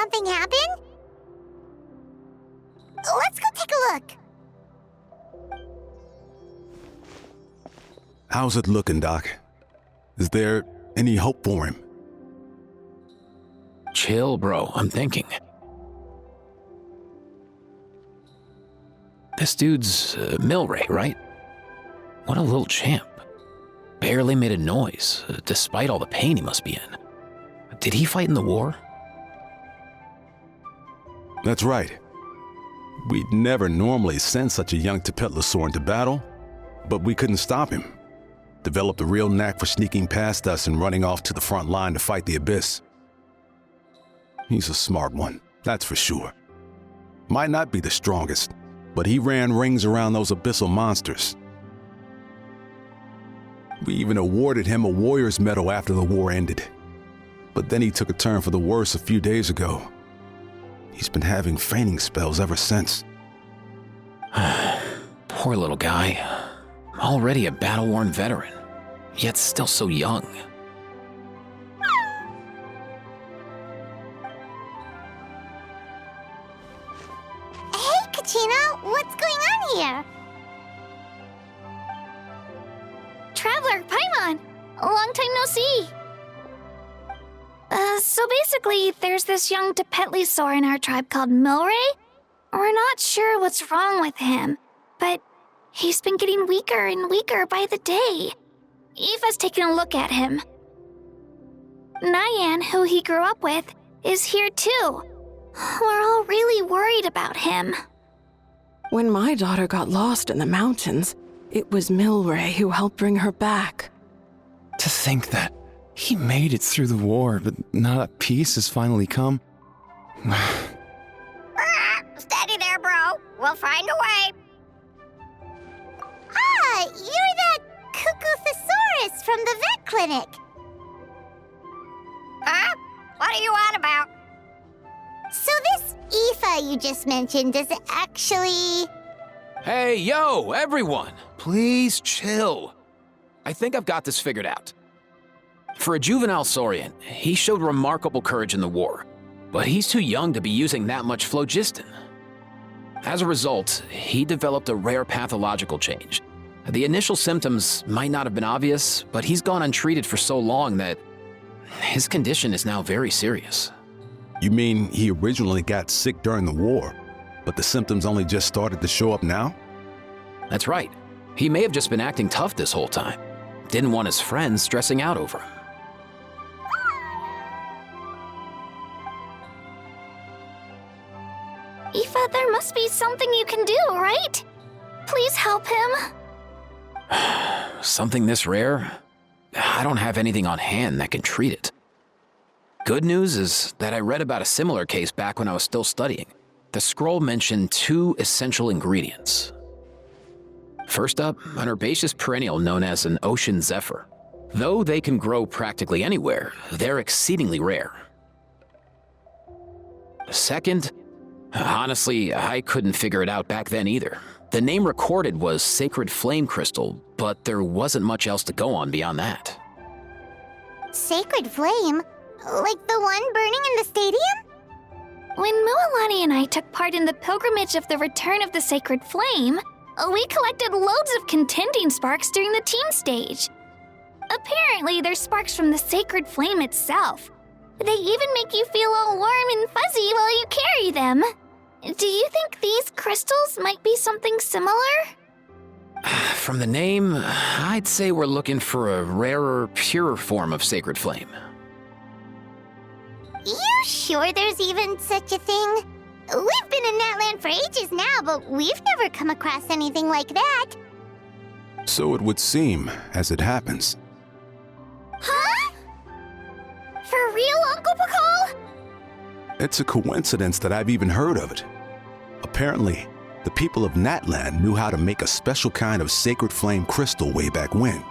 something happen? Let's go take a look. How's it looking, Doc? Is there any hope for him? Chill, bro. I'm thinking. This dude's Milray, right? What a little champ. Barely made a noise, despite all the pain he must be in. Did he fight in the war? That's right. We'd never normally send such a young Tepetlosaur into battle, but we couldn't stop him. Developed a real knack for sneaking past us and running off to the front line to fight the Abyss. He's a smart one, that's for sure. Might not be the strongest, but he ran rings around those abyssal monsters. We even awarded him a Warrior's Medal after the war ended. But then he took a turn for the worse a few days ago. He's been having fainting spells ever since. Poor little guy. Already a battle-worn veteran, yet still so young. Hey, Kachina, what's going on here? Traveler, Paimon, long time no see. So basically, there's this young Tepetlosaur in our tribe called Milray. We're not sure what's wrong with him, but he's been getting weaker and weaker by the day. Aoife's taking a look at him. Nyan, who he grew up with, is here too. We're all really worried about him. When my daughter got lost in the mountains, it was Milray who helped bring her back. To think that he made it through the war, but now that peace has finally come. Steady there, bro. We'll find a way. Ah, you're that Cuckoo-thesaurus from the vet clinic. Huh? What are you on about? So this Aoife you just mentioned, does it actually... Hey, yo, everyone! Please chill. I think I've got this figured out. For a juvenile Saurian, he showed remarkable courage in the war, but he's too young to be using that much phlogiston. As a result, he developed a rare pathological change. The initial symptoms might not have been obvious, but he's gone untreated for so long that his condition is now very serious. You mean he originally got sick during the war, but the symptoms only just started to show up now? That's right. He may have just been acting tough this whole time. Didn't want his friends stressing out over him. Aoife, there must be something you can do, right? Please help him. Something this rare? I don't have anything on hand that can treat it. Good news is that I read about a similar case back when I was still studying. The scroll mentioned 2 essential ingredients. First up, an herbaceous perennial known as an ocean zephyr. Though they can grow practically anywhere, they're exceedingly rare. Second, honestly, I couldn't figure it out back then either. The name recorded was Sacred Flame Crystal, but there wasn't much else to go on beyond that. Sacred Flame? Like the one burning in the stadium? When Mualani and I took part in the pilgrimage of the Return of the Sacred Flame, we collected loads of contending sparks during the team stage. Apparently, they're sparks from the Sacred Flame itself. They even make you feel all warm and fuzzy while you carry them. Do you think these crystals might be something similar? From the name, I'd say we're looking for a rarer, purer form of Sacred Flame. You sure there's even such a thing? We've been in Natland for ages now, but we've never come across anything like that. So it would seem, as it happens. Huh? For real, Uncle Pakal? It's a coincidence that I've even heard of it. Apparently, the people of Natland knew how to make a special kind of sacred flame crystal way back when.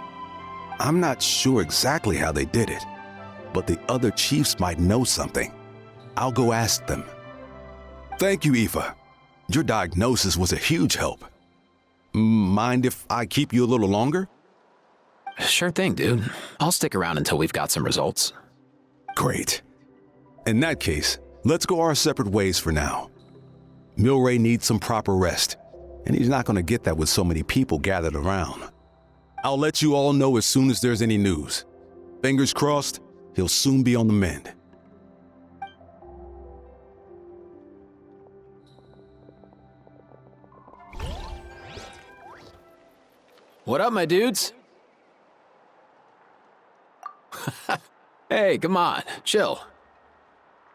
I'm not sure exactly how they did it, but the other chiefs might know something. I'll go ask them. Thank you, Aoife. Your diagnosis was a huge help. Mind if I keep you a little longer? Sure thing, dude. I'll stick around until we've got some results. Great. In that case, Let's go our separate ways for now. Milray needs some proper rest, and he's not going to get that with so many people gathered around. I'll let you all know as soon as there's any news. Fingers crossed, he'll soon be on the mend. What up, my dudes? Hey, come on, chill.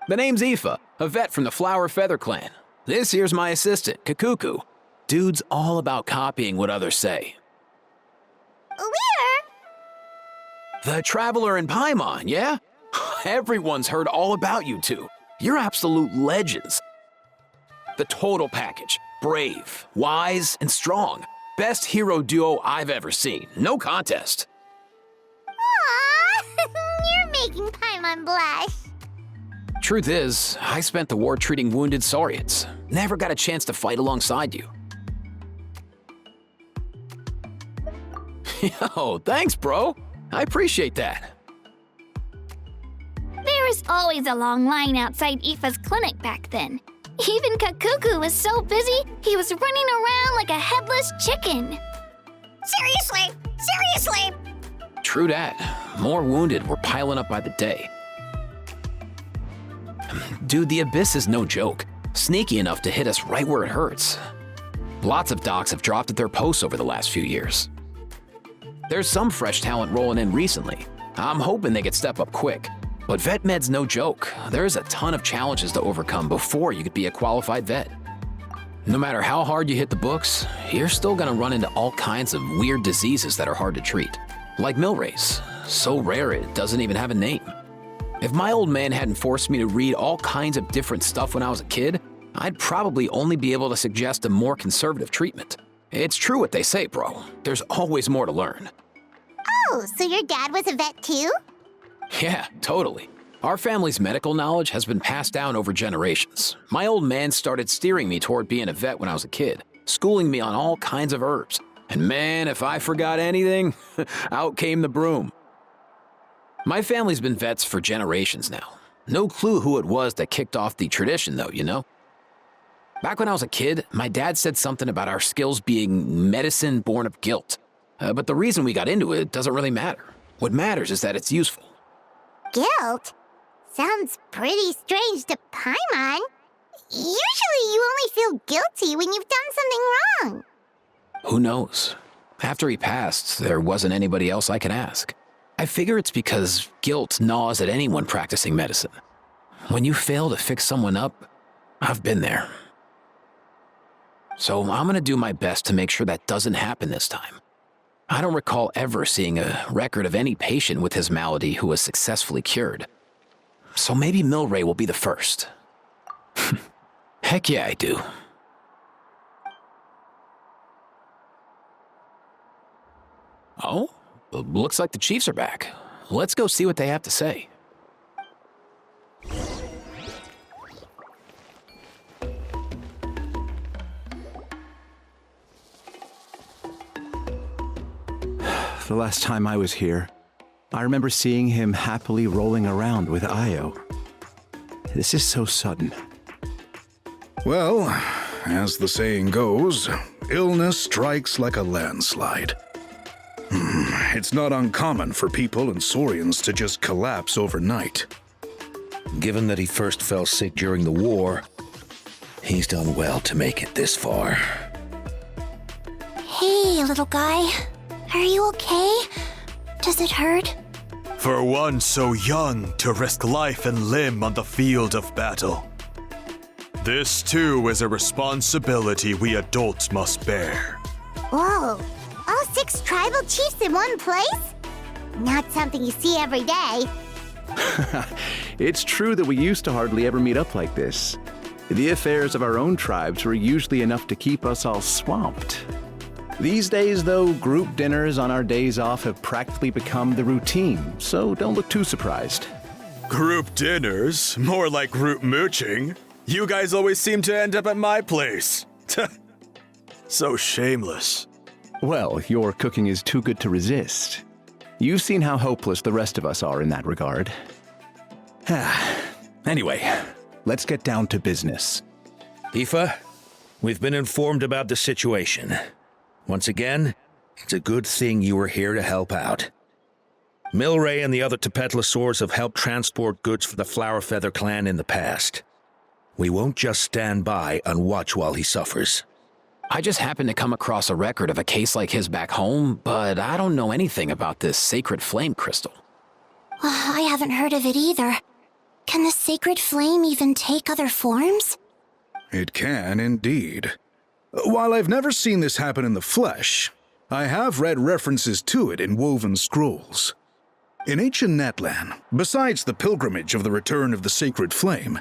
The name's Aoife, a vet from the Flower Feather Clan. This here's my assistant, Kakuku. Dude's all about copying what others say. We're... The Traveler in Paimon, yeah? Everyone's heard all about you two. You're absolute legends. The total package. Brave, wise, and strong. Best hero duo I've ever seen. No contest. Aww, you're making Paimon blush. Truth is, I spent the war treating wounded Saurians. Never got a chance to fight alongside you. Yo, thanks, bro. I appreciate that. There was always a long line outside Aoife's clinic back then. Even Kakuku was so busy, he was running around like a headless chicken. Seriously? Seriously? True that. More wounded were piling up by the day. Dude, the Abyss is no joke. Sneaky enough to hit us right where it hurts. Lots of docs have dropped at their posts over the last few years. There's some fresh talent rolling in recently. I'm hoping they could step up quick. But vet med's no joke. There's a ton of challenges to overcome before you could be a qualified vet. No matter how hard you hit the books, you're still gonna run into all kinds of weird diseases that are hard to treat. Like Milray's, so rare it doesn't even have a name. If my old man hadn't forced me to read all kinds of different stuff when I was a kid, I'd probably only be able to suggest a more conservative treatment. It's true what they say, bro. There's always more to learn. Oh, so your dad was a vet too? Yeah, totally. Our family's medical knowledge has been passed down over generations. My old man started steering me toward being a vet when I was a kid, schooling me on all kinds of herbs. And man, if I forgot anything, out came the broom. My family's been vets for generations now. No clue who it was that kicked off the tradition though, you know? Back when I was a kid, my dad said something about our skills being medicine born of guilt. But the reason we got into it doesn't really matter. What matters is that it's useful. Guilt? Sounds pretty strange to Paimon. Usually you only feel guilty when you've done something wrong. Who knows? After he passed, there wasn't anybody else I could ask. I figure it's because guilt gnaws at anyone practicing medicine. When you fail to fix someone up, I've been there. So I'm gonna do my best to make sure that doesn't happen this time. I don't recall ever seeing a record of any patient with his malady who was successfully cured. So maybe Milray will be the first. Heck yeah, I do. Oh, looks like the Chiefs are back. Let's go see what they have to say. The last time I was here, I remember seeing him happily rolling around with Io. This is so sudden. Well, as the saying goes, illness strikes like a landslide. It's not uncommon for people and Saurians to just collapse overnight. Given that he first fell sick during the war, he's done well to make it this far. Hey, little guy. Are you okay? Does it hurt? For one so young to risk life and limb on the field of battle. This too is a responsibility we adults must bear. Whoa, all 6 tribal chiefs in one place? Not something you see every day. It's true that we used to hardly ever meet up like this. The affairs of our own tribes were usually enough to keep us all swamped. These days, though, group dinners on our days off have practically become the routine, so don't look too surprised. Group dinners? More like group mooching. You guys always seem to end up at my place. So shameless. Well, your cooking is too good to resist. You've seen how hopeless the rest of us are in that regard. Anyway, let's get down to business. Aoife, we've been informed about the situation. Once again, it's a good thing you were here to help out. Milray and the other Tepetlosaurs have helped transport goods for the Flowerfeather clan in the past. We won't just stand by and watch while he suffers. I just happened to come across a record of a case like his back home, but I don't know anything about this sacred flame crystal. I haven't heard of it either. Can the sacred flame even take other forms? It can indeed. While I've never seen this happen in the flesh, I have read references to it in woven scrolls. In ancient Natlan, besides the pilgrimage of the return of the sacred flame,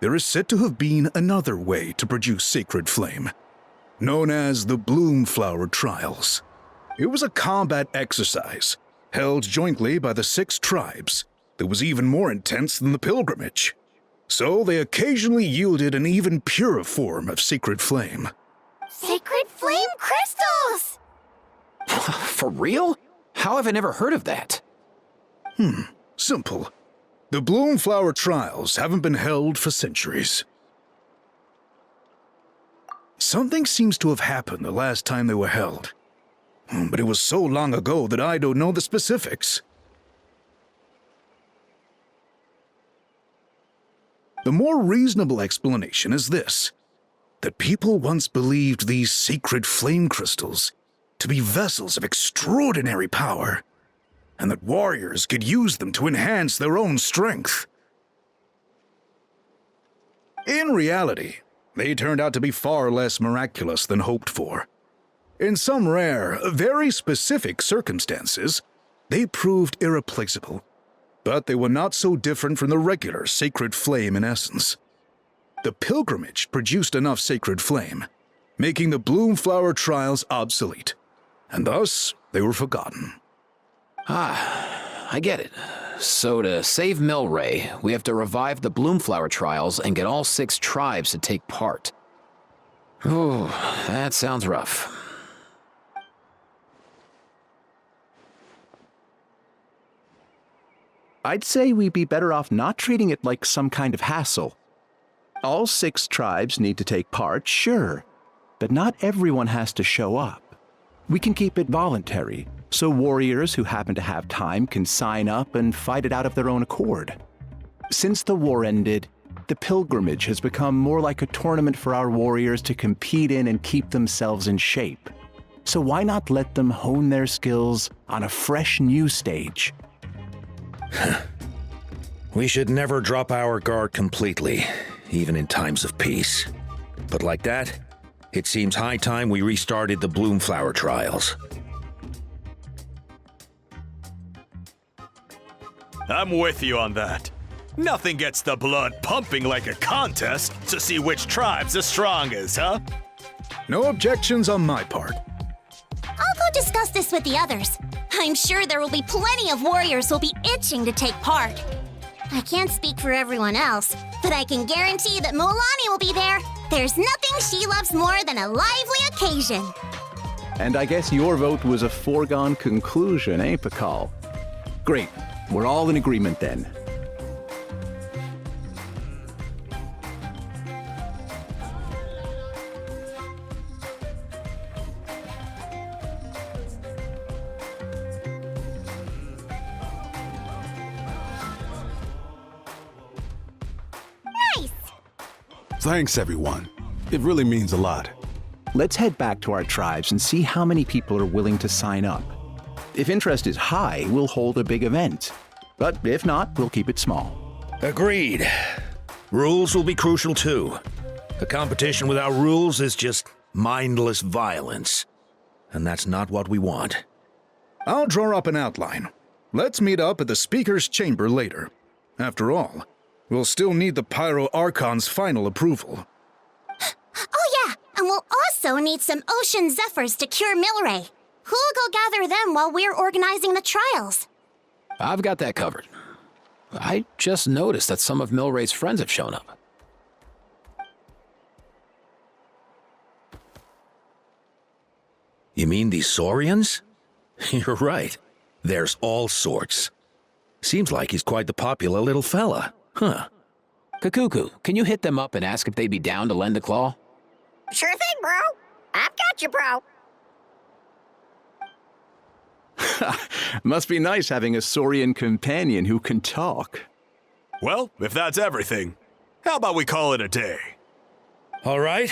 there is said to have been another way to produce sacred flame, known as the Bloomflower Trials. It was a combat exercise, held jointly by the 6 tribes, that was even more intense than the pilgrimage. So they occasionally yielded an even purer form of sacred flame. Sacred flame crystals! For real? How have I never heard of that? Simple. The Bloomflower Trials haven't been held for centuries. Something seems to have happened the last time they were held. But it was so long ago that I don't know the specifics. The more reasonable explanation is this: that people once believed these sacred flame crystals to be vessels of extraordinary power, and that warriors could use them to enhance their own strength. In reality, they turned out to be far less miraculous than hoped for. In some rare, very specific circumstances, they proved irreplaceable, but they were not so different from the regular sacred flame in essence. The pilgrimage produced enough sacred flame, making the Bloomflower Trials obsolete, and thus they were forgotten. I get it. So to save Milray, we have to revive the Bloomflower Trials and get all 6 tribes to take part. Ooh, that sounds rough. I'd say we'd be better off not treating it like some kind of hassle. All 6 tribes need to take part, sure, but not everyone has to show up. We can keep it voluntary, so warriors who happen to have time can sign up and fight it out of their own accord. Since the war ended, the pilgrimage has become more like a tournament for our warriors to compete in and keep themselves in shape. So why not let them hone their skills on a fresh new stage? We should never drop our guard completely, even in times of peace. But like that, it seems high time we restarted the Bloomflower Trials. I'm with you on that. Nothing gets the blood pumping like a contest to see which tribe's the strongest, huh? No objections on my part. I'll go discuss this with the others. I'm sure there will be plenty of warriors who'll be itching to take part. I can't speak for everyone else, but I can guarantee that Mualani will be there. There's nothing she loves more than a lively occasion. And I guess your vote was a foregone conclusion, eh, Pakal? Great. We're all in agreement then. Nice! Thanks, everyone. It really means a lot. Let's head back to our tribes and see how many people are willing to sign up. If interest is high, we'll hold a big event. But if not, we'll keep it small. Agreed. Rules will be crucial too. A competition without rules is just mindless violence. And that's not what we want. I'll draw up an outline. Let's meet up at the Speaker's Chamber later. After all, we'll still need the Pyro Archon's final approval. Oh yeah, and we'll also need some Ocean Zephyrs to cure Milray. Who'll go gather them while we're organizing the trials? I've got that covered. I just noticed that some of Milray's friends have shown up. You mean these Saurians? You're right. There's all sorts. Seems like he's quite the popular little fella, huh? Kakuku, can you hit them up and ask if they'd be down to lend a claw? Sure thing, bro. I've got you, bro. Must be nice having a Saurian companion who can talk. Well, if that's everything, how about we call it a day? All right.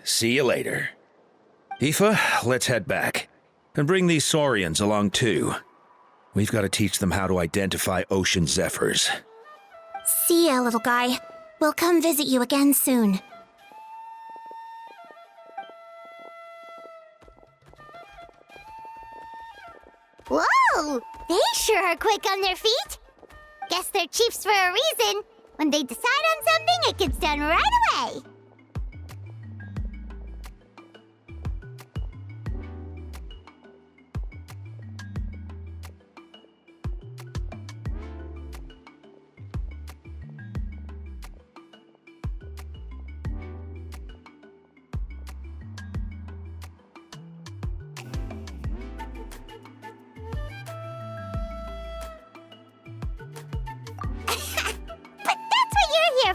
See you later. Aoife, let's head back. And bring these Saurians along too. We've got to teach them how to identify ocean zephyrs. See ya, little guy. We'll come visit you again soon. Whoa! They sure are quick on their feet. Guess they're chiefs for a reason. When they decide on something, it gets done right away.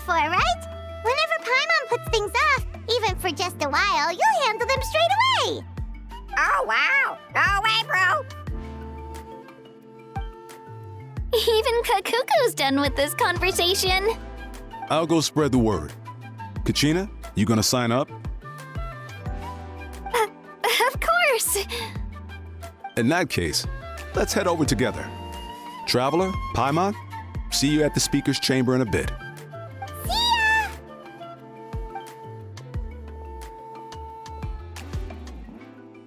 For, right? Whenever Paimon puts things off, even for just a while, you'll handle them straight away. Oh, wow. No way, bro. Even Kakuku's done with this conversation. I'll go spread the word. Kachina, you gonna sign up? Of course. In that case, let's head over together. Traveler, Paimon, see you at the speaker's chamber in a bit.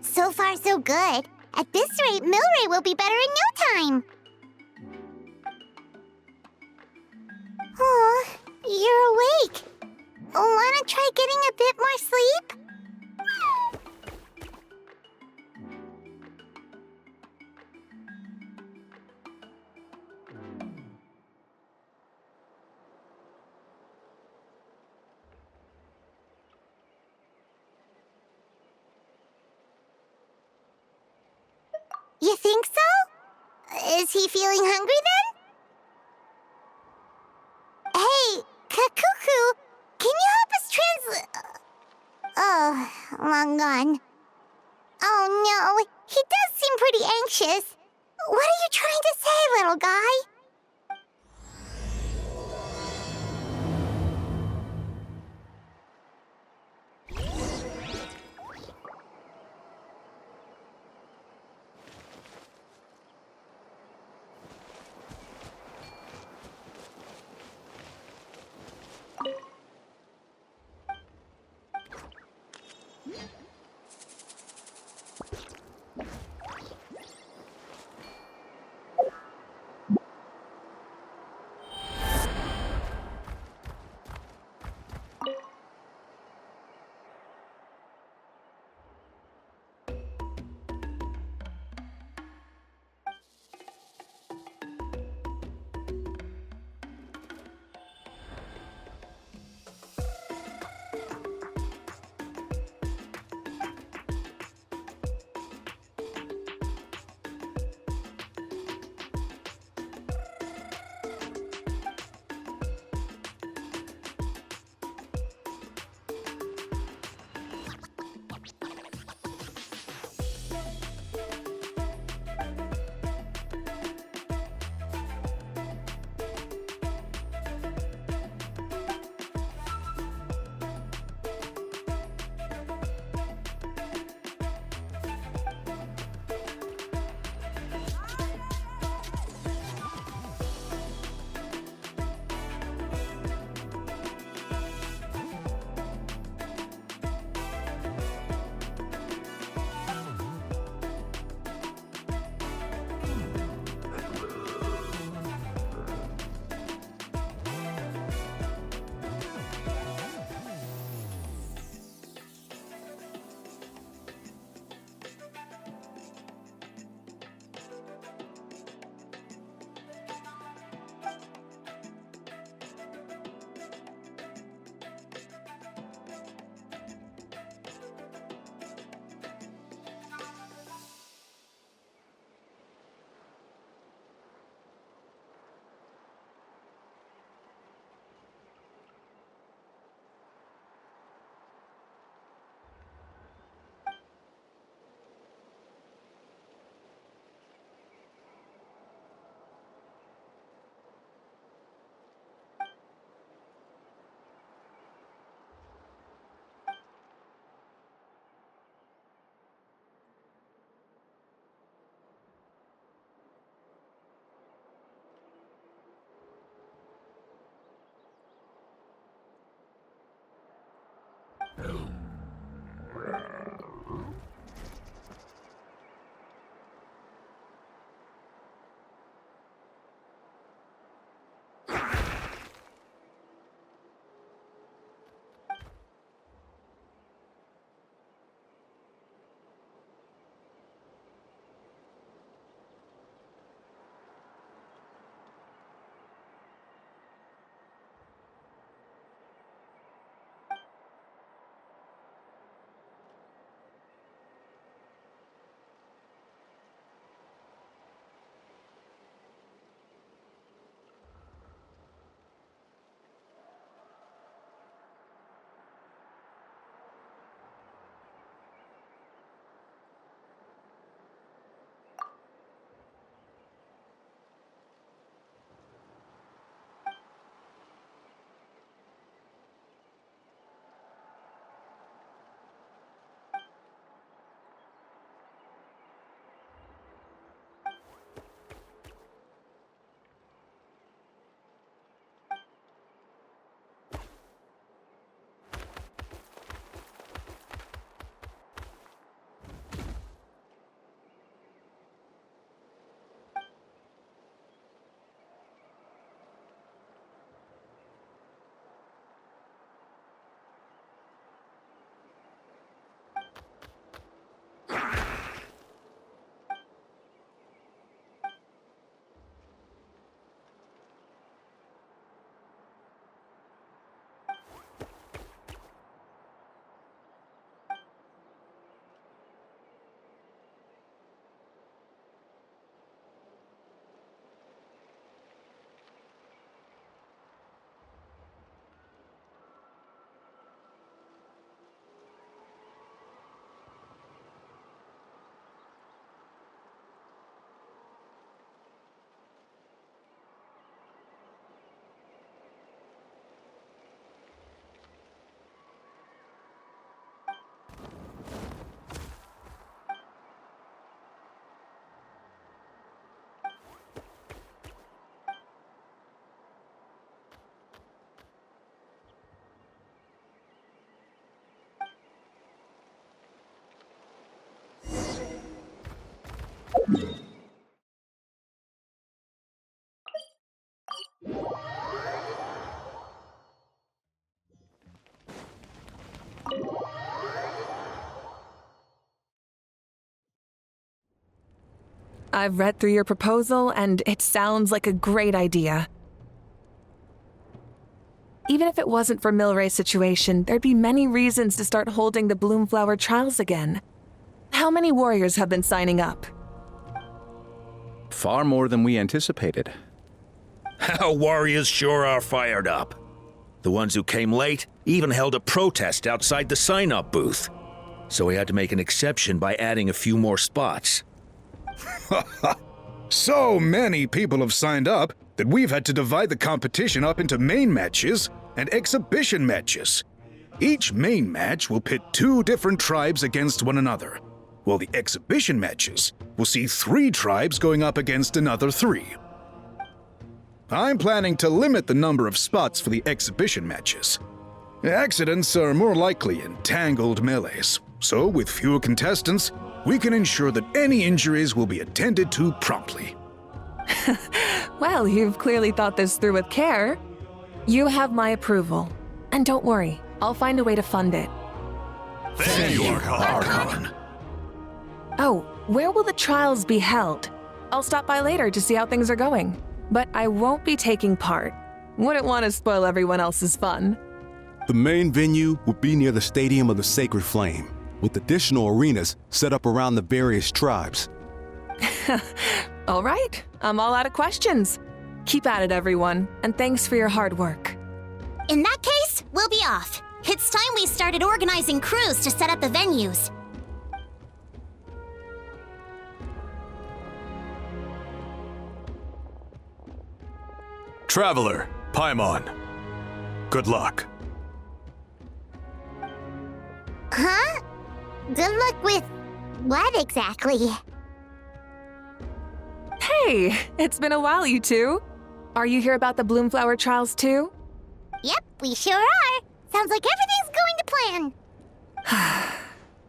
So far, so good. At this rate, Milray will be better in no time. Oh, you're awake. Wanna try getting a bit more sleep? You think so? Is he feeling hungry then? Hey, Kakuku, can you help us Oh, long gone. Oh no, he does seem pretty anxious. What are you trying to say, little guy? I've read through your proposal, and it sounds like a great idea. Even if it wasn't for Milray's situation, there'd be many reasons to start holding the Bloomflower trials again. How many warriors have been signing up? Far more than we anticipated. Our warriors sure are fired up. The ones who came late even held a protest outside the sign-up booth. So we had to make an exception by adding a few more spots. So many people have signed up that we've had to divide the competition up into main matches and exhibition matches. Each main match will pit 2 different tribes against one another, while the exhibition matches will see 3 tribes going up against another 3. I'm planning to limit the number of spots for the exhibition matches. Accidents are more likely in tangled melees, so with fewer contestants, we can ensure that any injuries will be attended to promptly. Well, you've clearly thought this through with care. You have my approval. And don't worry, I'll find a way to fund it. Thank you, Archon. Oh, where will the trials be held? I'll stop by later to see how things are going. But I won't be taking part. Wouldn't want to spoil everyone else's fun. The main venue would be near the Stadium of the Sacred Flame, with additional arenas set up around the various tribes. All right, I'm all out of questions. Keep at it, everyone, and thanks for your hard work. In that case, we'll be off. It's time we started organizing crews to set up the venues. Traveler, Paimon. Good luck. Huh? Good luck with what exactly? Hey, it's been a while, you two. Are you here about the Bloomflower trials too? Yep, we sure are. Sounds like everything's going to plan.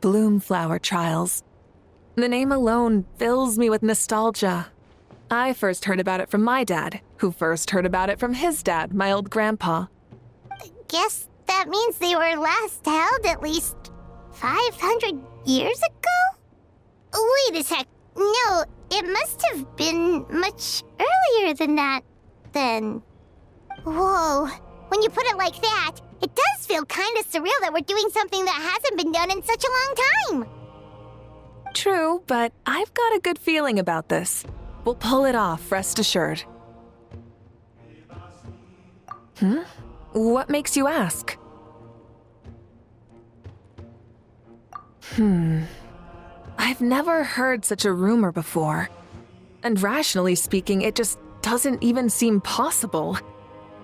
Bloomflower trials. The name alone fills me with nostalgia. I first heard about it from my dad, who first heard about it from his dad, my old grandpa. Guess that means they were last held at least 500 years ago? Wait a sec. No, it must have been much earlier than that, then. Whoa. When you put it like that, it does feel kind of surreal that we're doing something that hasn't been done in such a long time. True, but I've got a good feeling about this. We'll pull it off, rest assured. What makes you ask? I've never heard such a rumor before. And rationally speaking, it just doesn't even seem possible.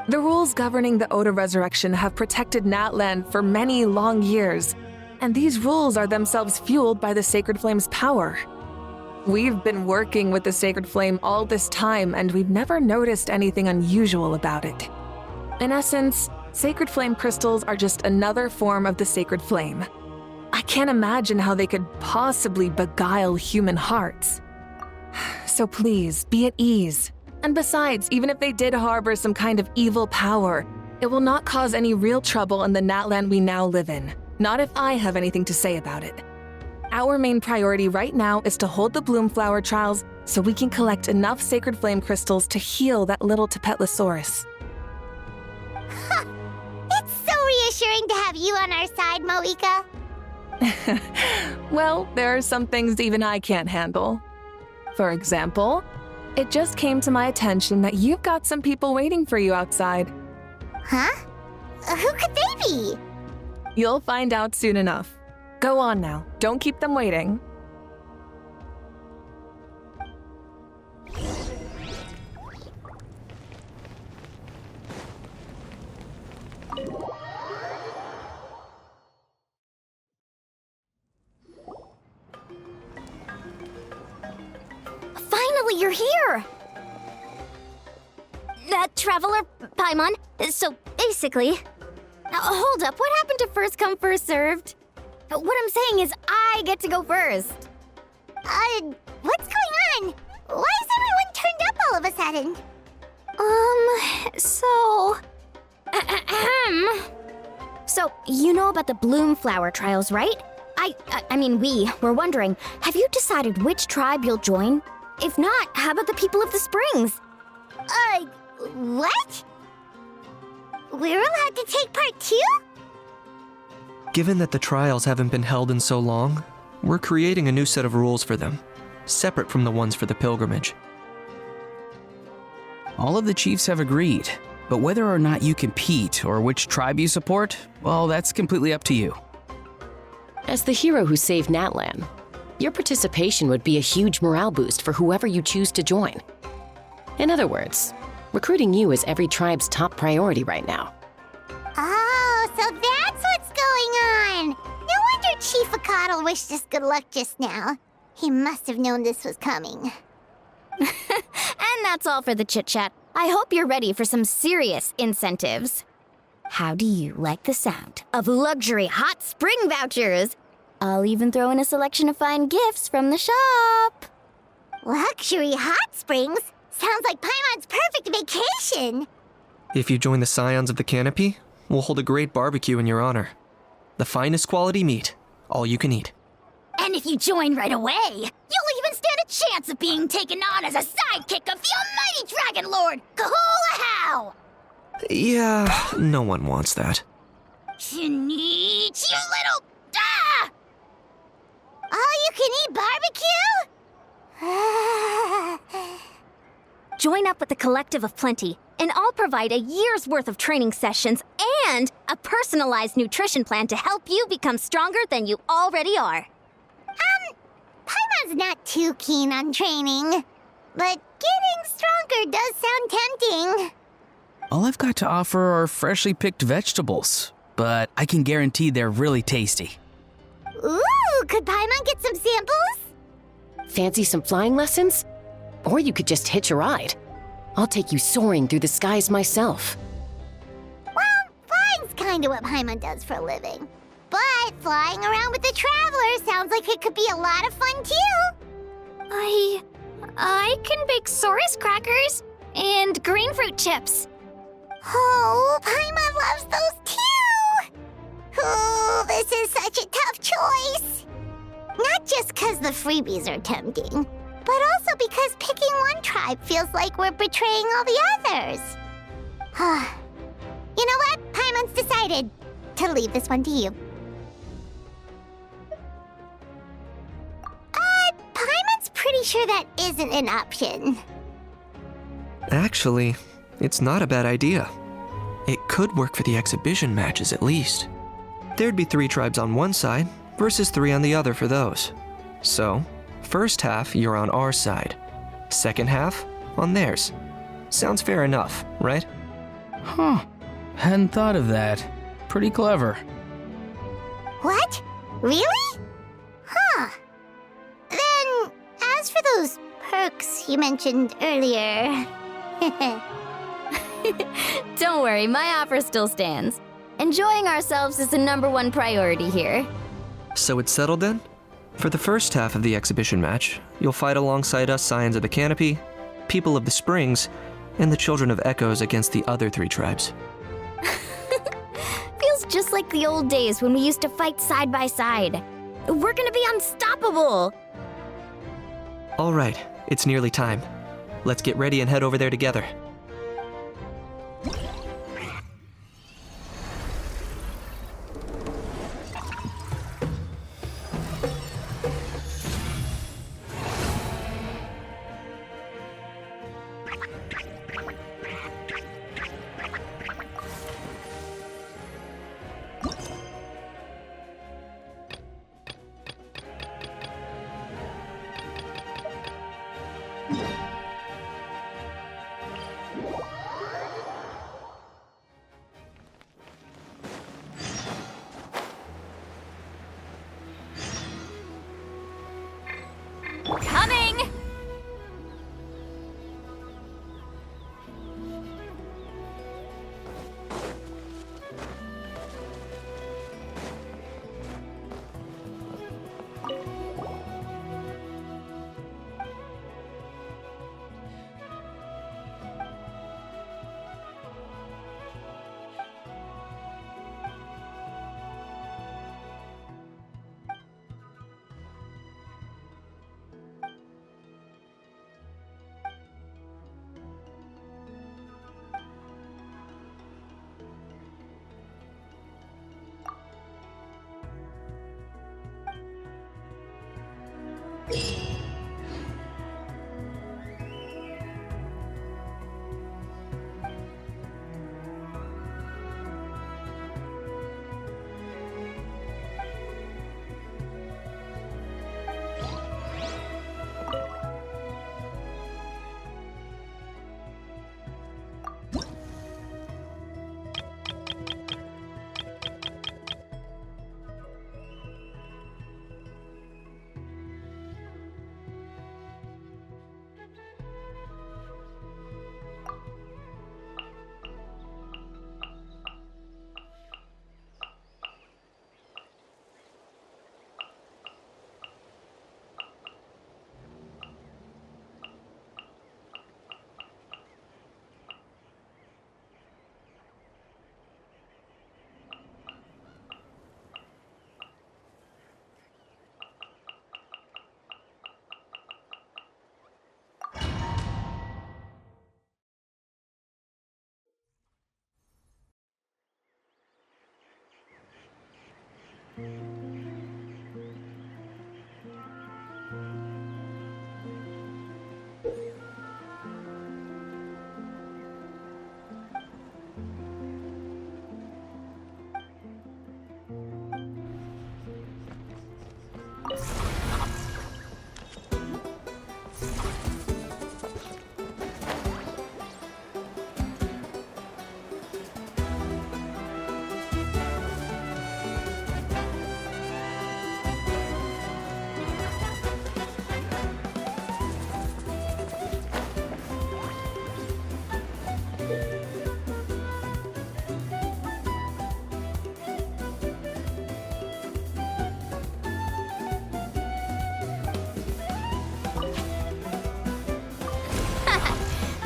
The rules governing the Oda resurrection have protected Natland for many long years, and these rules are themselves fueled by the Sacred Flame's power. We've been working with the Sacred Flame all this time, and we've never noticed anything unusual about it. In essence, Sacred Flame crystals are just another form of the Sacred Flame. I can't imagine how they could possibly beguile human hearts. So please, be at ease. And besides, even if they did harbor some kind of evil power, it will not cause any real trouble in the Natland we now live in. Not if I have anything to say about it. Our main priority right now is to hold the Bloomflower trials so we can collect enough Sacred Flame crystals to heal that little Tapetlosaurus. It's so reassuring to have you on our side, Moeka. Well, there are some things even I can't handle. For example, it just came to my attention that you've got some people waiting for you outside. Huh? Who could they be? You'll find out soon enough. Go on now, don't keep them waiting. Finally, you're here! Traveler Paimon, so basically... hold up, what happened to first come, first served? What I'm saying is I get to go first. What's going on? Why is everyone turned up all of a sudden? So, you know about the Bloomflower trials, right? I mean, we were wondering, have you decided which tribe you'll join? If not, how about the people of the Springs? What? We're allowed to take part too? Given that the trials haven't been held in so long, we're creating a new set of rules for them, separate from the ones for the pilgrimage. All of the chiefs have agreed, but whether or not you compete or which tribe you support, well, that's completely up to you. As the hero who saved Natlan, your participation would be a huge morale boost for whoever you choose to join. In other words, recruiting you is every tribe's top priority right now. Oh, so that's what's going on! No wonder Chief Akatl wished us good luck just now. He must have known this was coming. And that's all for the chit-chat. I hope you're ready for some serious incentives. How do you like the sound of luxury hot spring vouchers? I'll even throw in a selection of fine gifts from the shop. Luxury hot springs? Sounds like Paimon's perfect vacation! If you join the Scions of the Canopy, we'll hold a great barbecue in your honor. The finest quality meat, all you can eat. And if you join right away, you'll even stand a chance of being taken on as a sidekick of the almighty Dragon Lord, Kahula-How! Yeah, no one wants that. Sneech, you little... Ah! All-you-can-eat barbecue? Join up with the Collective of Plenty, and I'll provide a year's worth of training sessions and a personalized nutrition plan to help you become stronger than you already are. Paimon's not too keen on training, but getting stronger does sound tempting. All I've got to offer are freshly picked vegetables, but I can guarantee they're really tasty. Ooh, could Paimon get some samples? Fancy some flying lessons? Or you could just hitch a ride. I'll take you soaring through the skies myself. Well, flying's kinda what Paimon does for a living. But flying around with the Traveler sounds like it could be a lot of fun too. I can bake Saurus crackers and green fruit chips. Oh, Paimon loves those too! Oh, this is such a tough choice. Not just because the freebies are tempting, but also because picking one tribe feels like we're betraying all the others. You know what? Paimon's decided to leave this one to you. Paimon's pretty sure that isn't an option. Actually, it's not a bad idea. It could work for the exhibition matches at least. There'd be 3 tribes on one side versus 3 on the other for those. So, first half you're on our side, second half on theirs. Sounds fair enough, right? Huh. Hadn't thought of that. Pretty clever. What? Really? Huh. Then, as for those perks you mentioned earlier... Don't worry, my offer still stands. Enjoying ourselves is the #1 priority here. So it's settled then? For the first half of the exhibition match, you'll fight alongside us Scions of the Canopy, People of the Springs, and the Children of Echoes against the other 3 tribes. Feels just like the old days when we used to fight side by side. We're gonna be unstoppable! All right, it's nearly time. Let's get ready and head over there together. Coming!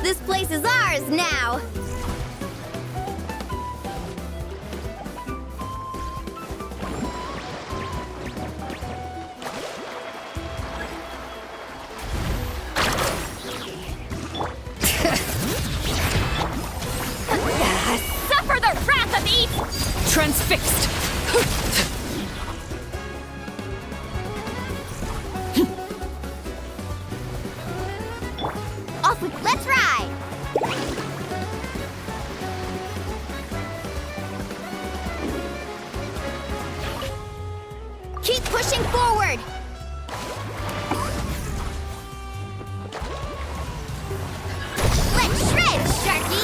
This place is ours now! Suffer the wrath of evil! Transfixed! Let's ride! Keep pushing forward! Let's shred, Sharky!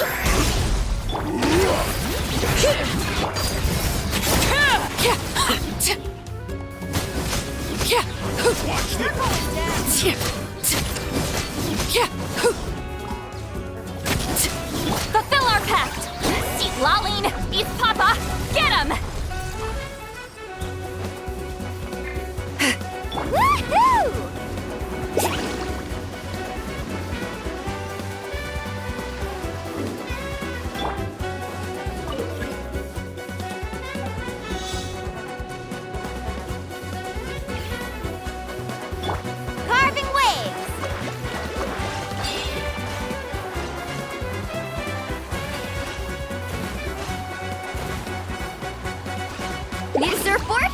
Fulfill our pact! See Laline, East Papa, get him! Woohoo! Carving waves! Need a surfboard?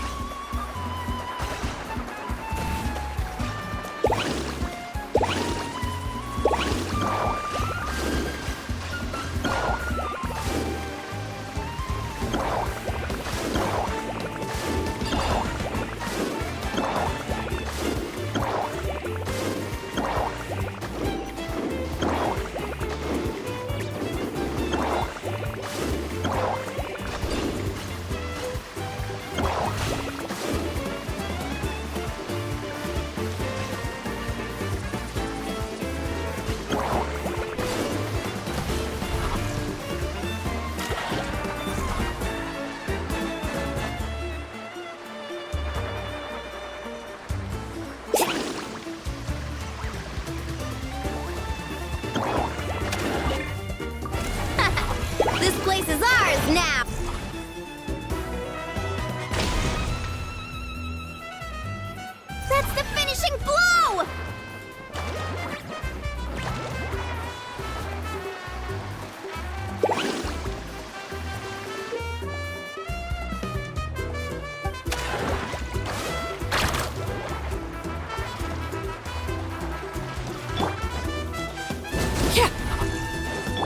This place is ours now! That's the finishing blow!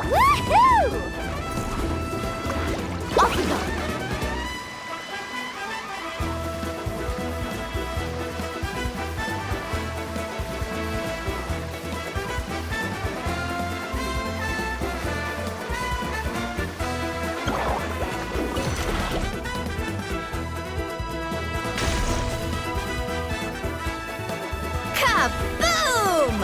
Woohoo! Off we go! Kaboom!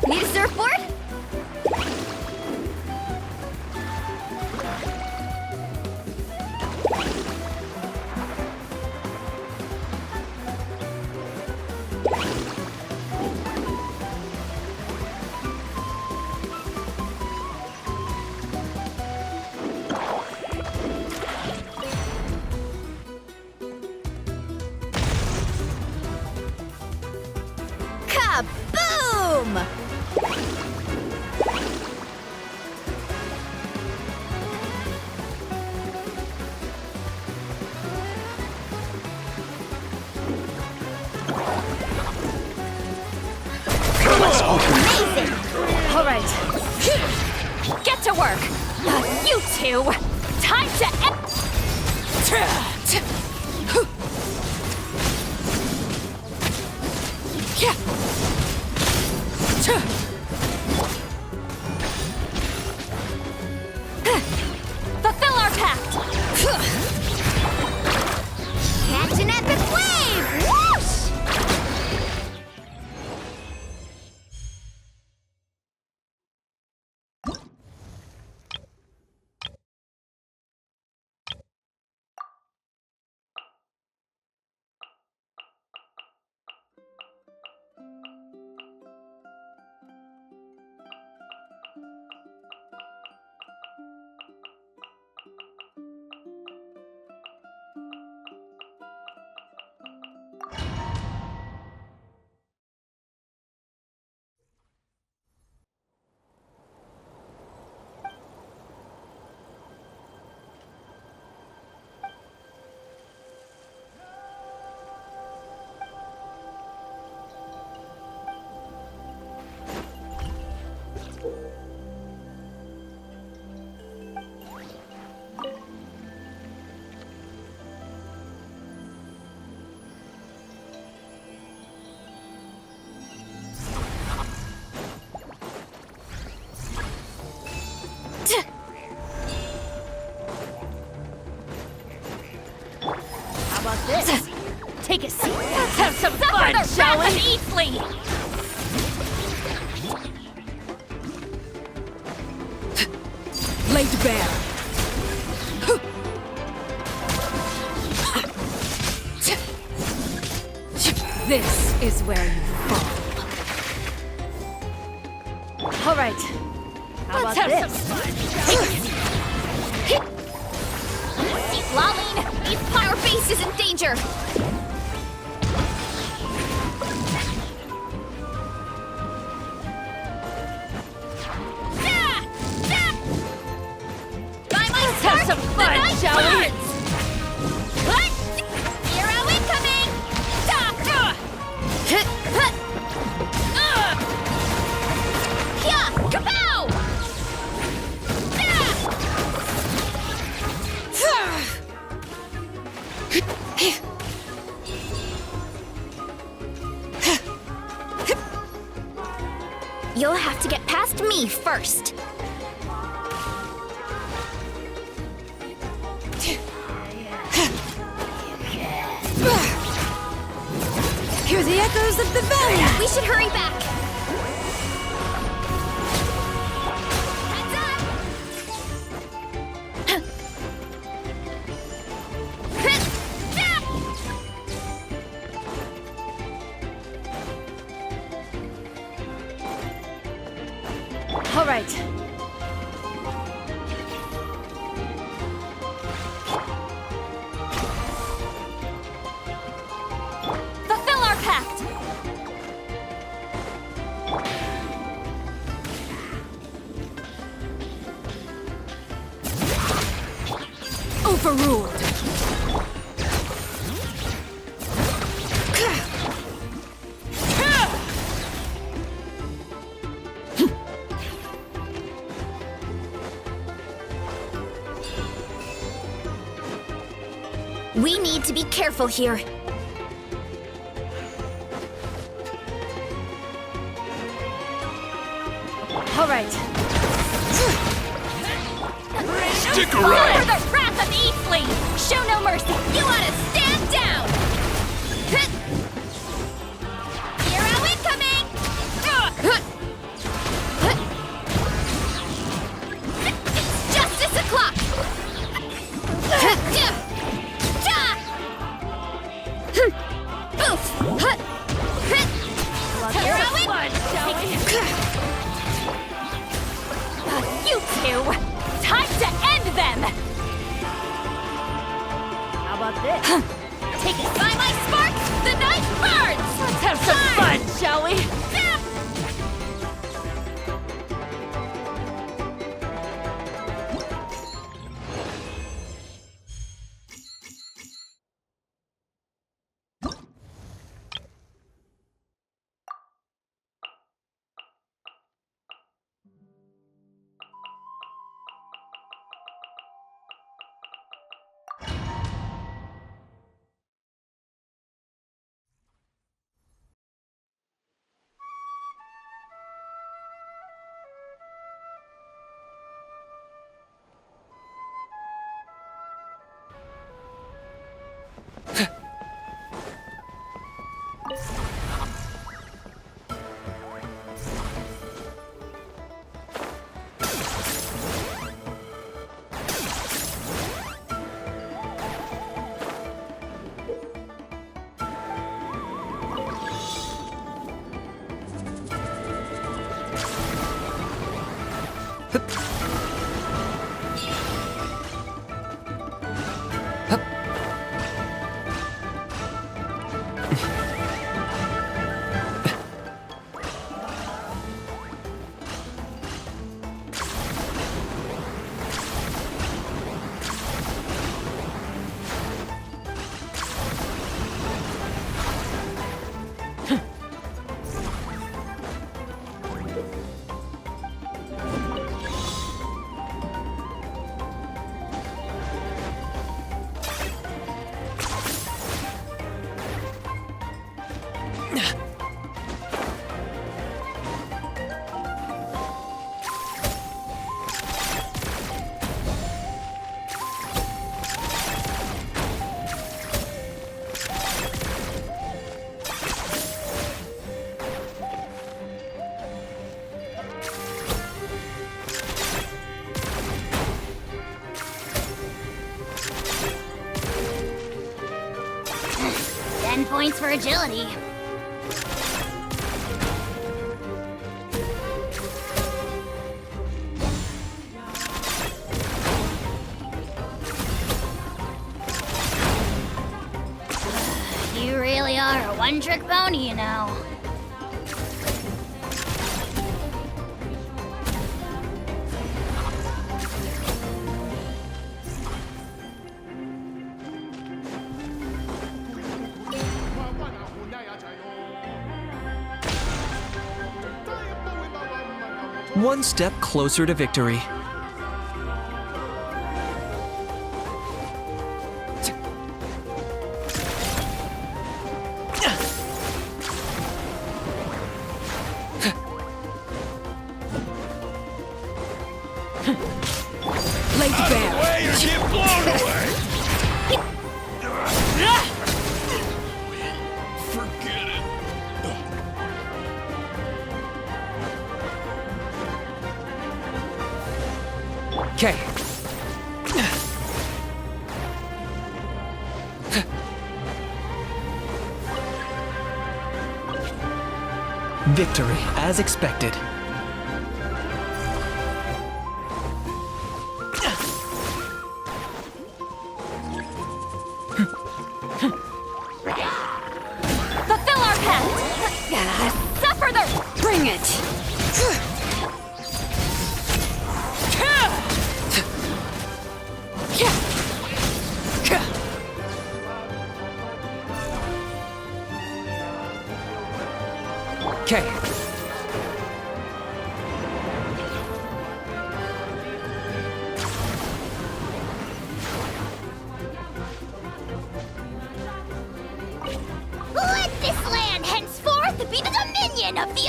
Need a surfboard? Kaboom! Amazing! All right. Get to work! You two! Time to Fulfill our pact! Catch an epic wave! Whoosh! How about this? Take a seat. Let's have some fun, shall we? Eatly! Laid bare. This is where you fall. All right. How about this? See, Laline, our base is in danger. Let's have some fun, shall we? Hero incoming! Kapow! You'll have to get past me first. Hear the echoes of the valley! We should hurry back. Heads up! All right. Fulfill our pact! Overruled. We need to be careful here. All right. Stick For around! the wrath of Eastly! Show no mercy! You ought to stand down! Hero incoming! It's justice o'clock! Hero You two! Time to end them! How about this? Points for agility. You really are a one-trick pony, you know. One step closer to victory. Lay bare. Away or get blown away! Forget it. Okay. Victory, as expected. Fulfill our pact! Suffer the... Bring it! Okay. Let this land henceforth be the dominion of the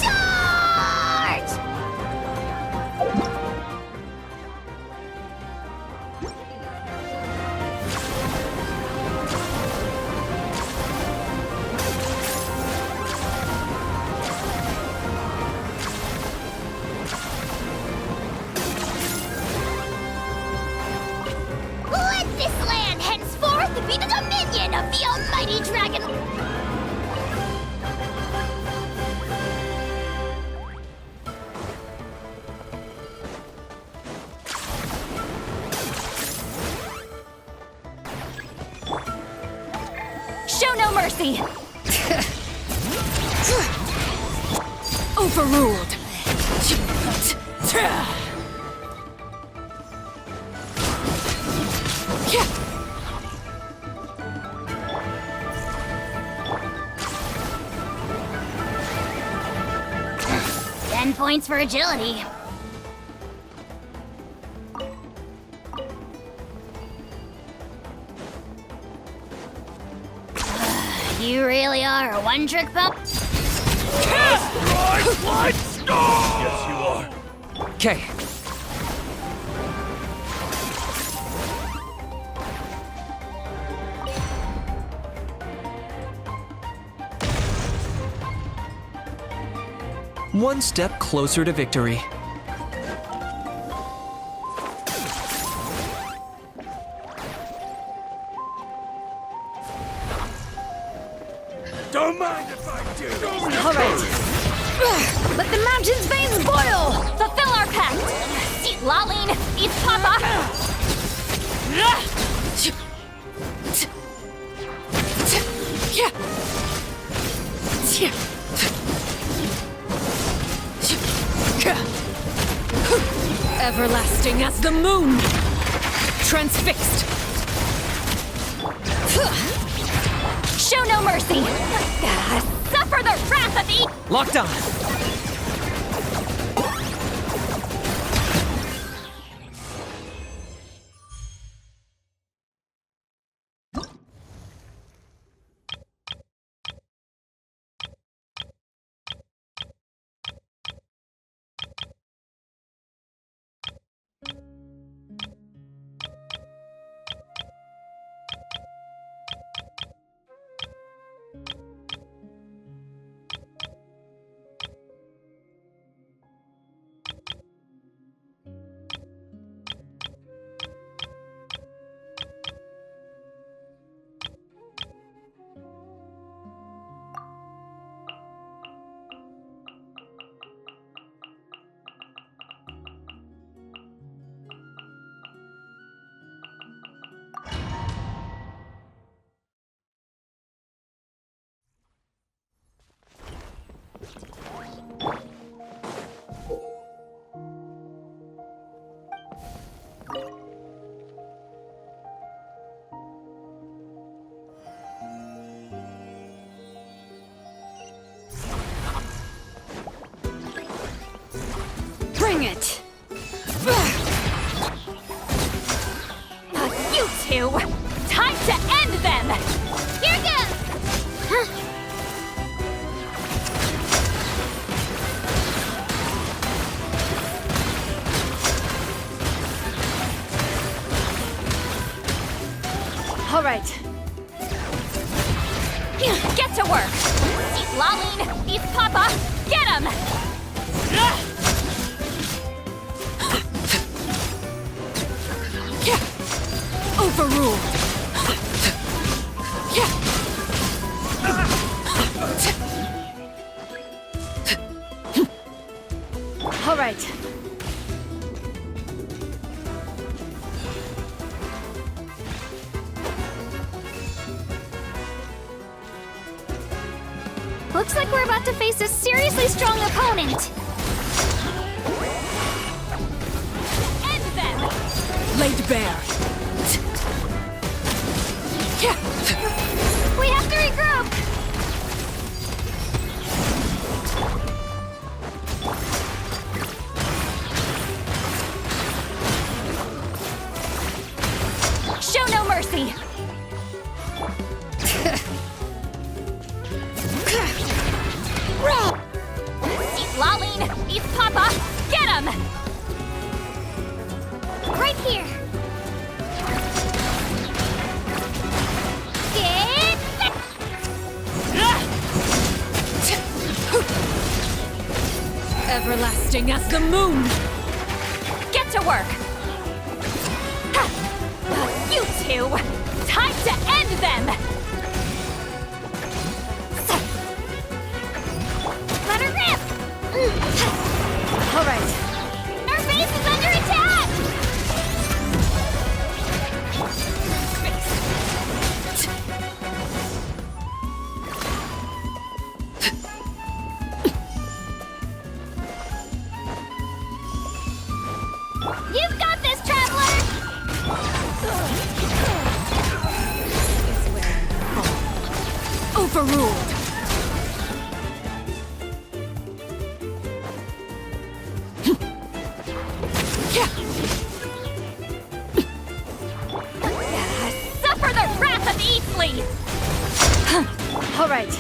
Charge! Let this land henceforth be the dominion of the almighty dragon. Show no mercy. Overruled. Points for agility. You really are a one-trick pony. Yes, you are. Okay. One step closer to victory. Don't mind. Let the mountain's veins boil! Fulfill our pact! Eat Laline, eat Papa! Everlasting as the moon! Transfixed! Show no mercy! Suffer the wrath of the... Locked on. Bring it! You two! Time to end them! Here goes! All right. Get to work! Eat Laline, eat Papa, get him! Overruled! All right. Looks like we're about to face a seriously strong opponent. End them! Laid bare! We have to regroup! Show no mercy! Eat Laline, eat Papa, get him! Right here! Everlasting as the moon! Get to work! You two! Time to end them! Let her rip! All right. Our base is under attack! You've got this, traveler! Overruled! Suffer the wrath of Eastleigh! All right.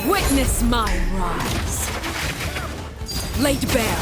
Witness my rise. Laid bare.